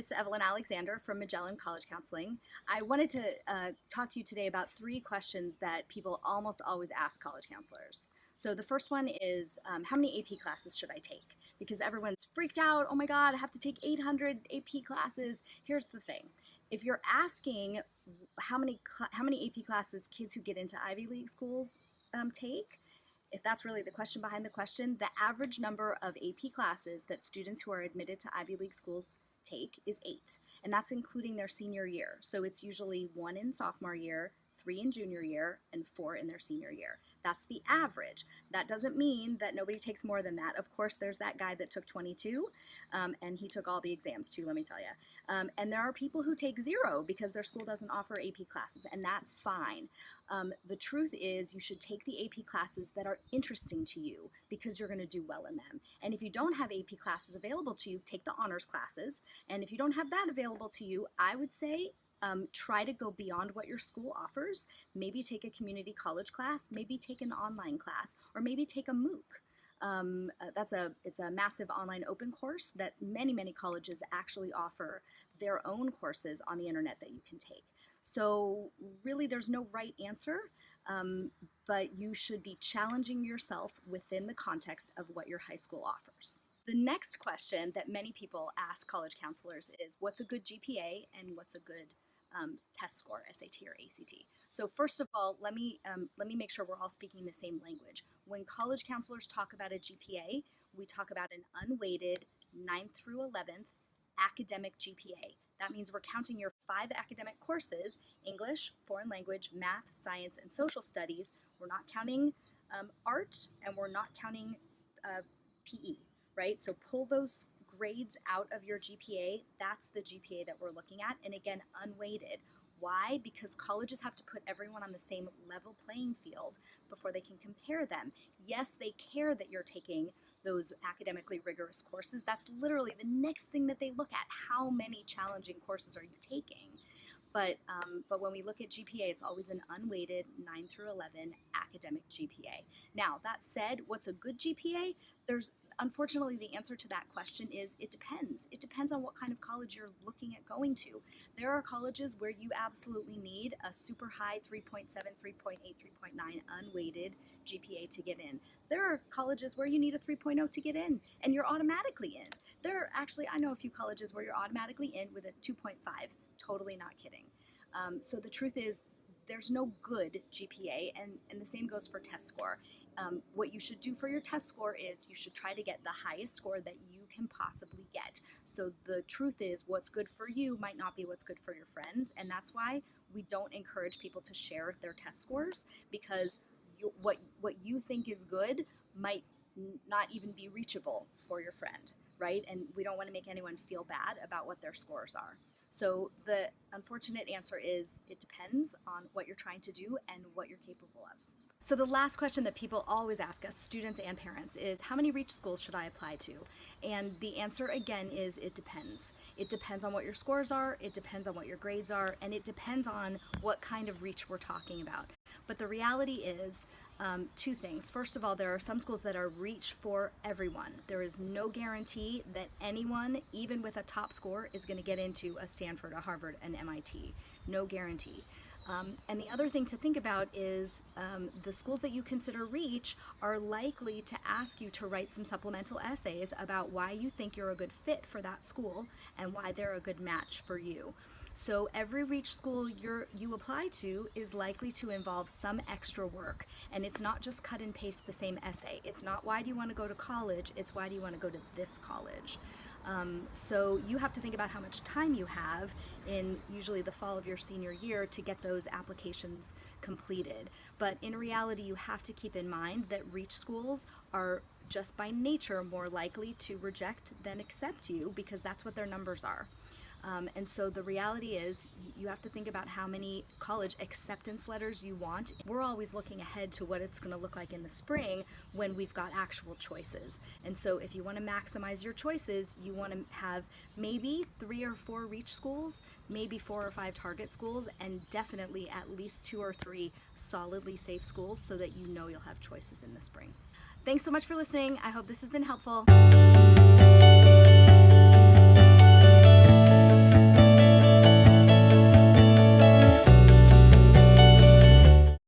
it's Evelyn Alexander from Magellan College Counseling. I wanted to talk to you today about 3 questions that people almost always ask college counselors. So the first one is, how many AP classes should I take? Because everyone's freaked out, oh my God, I have to take 800 AP classes. Here's the thing. If you're asking how many AP classes kids who get into Ivy League schools take, if that's really the question behind the question, the average number of AP classes that students who are admitted to Ivy League schools take is 8, and that's including their senior year. So it's usually 1 in sophomore year, 3 in junior year, and 4 in their senior year. That's the average. That doesn't mean that nobody takes more than that. Of course, there's that guy that took 22, and he took all the exams too, let me tell you. And there are people who take 0 because their school doesn't offer AP classes, and that's fine. The truth is you should take the AP classes that are interesting to you because you're going to do well in them. And if you don't have AP classes available to you, take the honors classes. And if you don't have that available to you, I would say try to go beyond what your school offers. Maybe take a community college class, maybe take an online class, or maybe take a MOOC. It's a massive online open course that many colleges actually offer their own courses on the internet that you can take. So really there's no right answer, but you should be challenging yourself within the context of what your high school offers. The next question that many people ask college counselors is, what's a good GPA and what's a good test score, SAT or ACT? So first of all, let me make sure we're all speaking the same language. When college counselors talk about a GPA, we talk about an unweighted 9th through 11th academic GPA. That means we're counting your 5 academic courses: English, foreign language, math, science, and social studies. We're not counting art, and we're not counting PE, right? So pull those grades out of your GPA. That's the GPA that we're looking at. And again, unweighted. Why? Because colleges have to put everyone on the same level playing field before they can compare them. Yes, they care that you're taking those academically rigorous courses. That's literally the next thing that they look at. How many challenging courses are you taking? But when we look at GPA, it's always an unweighted 9 through 11 academic GPA. Now, that said, what's a good GPA? Unfortunately, the answer to that question is it depends. It depends on what kind of college you're looking at going to. There are colleges where you absolutely need a super high 3.7, 3.8, 3.9 unweighted GPA to get in. There are colleges where you need a 3.0 to get in, and you're automatically in. I know a few colleges where you're automatically in with a 2.5. Totally not kidding. So the truth is, there's no good GPA, and the same goes for test score. What you should do for your test score is you should try to get the highest score that you can possibly get. So the truth is, what's good for you might not be what's good for your friends, and that's why we don't encourage people to share their test scores, because what you think is good might not even be reachable for your friend, right? And we don't want to make anyone feel bad about what their scores are. So the unfortunate answer is it depends on what you're trying to do and what you're capable of. So the last question that people always ask us, students and parents, is how many REACH schools should I apply to? And the answer again is it depends. It depends on what your scores are, it depends on what your grades are, and it depends on what kind of REACH we're talking about. But the reality is 2 things. First of all, there are some schools that are REACH for everyone. There is no guarantee that anyone, even with a top score, is going to get into a Stanford, a Harvard, an MIT. No guarantee. And the other thing to think about is the schools that you consider REACH are likely to ask you to write some supplemental essays about why you think you're a good fit for that school and why they're a good match for you. So every REACH school you apply to is likely to involve some extra work, and it's not just cut and paste the same essay. It's not why do you want to go to college, it's why do you want to go to this college. So you have to think about how much time you have in usually the fall of your senior year to get those applications completed. But in reality, you have to keep in mind that REACH schools are just by nature more likely to reject than accept you because that's what their numbers are. And so the reality is you have to think about how many college acceptance letters you want. We're always looking ahead to what it's going to look like in the spring when we've got actual choices. And so if you want to maximize your choices, you want to have maybe 3 or 4 REACH schools, maybe 4 or 5 target schools, and definitely at least 2 or 3 solidly safe schools so that you know you'll have choices in the spring. Thanks so much for listening. I hope this has been helpful.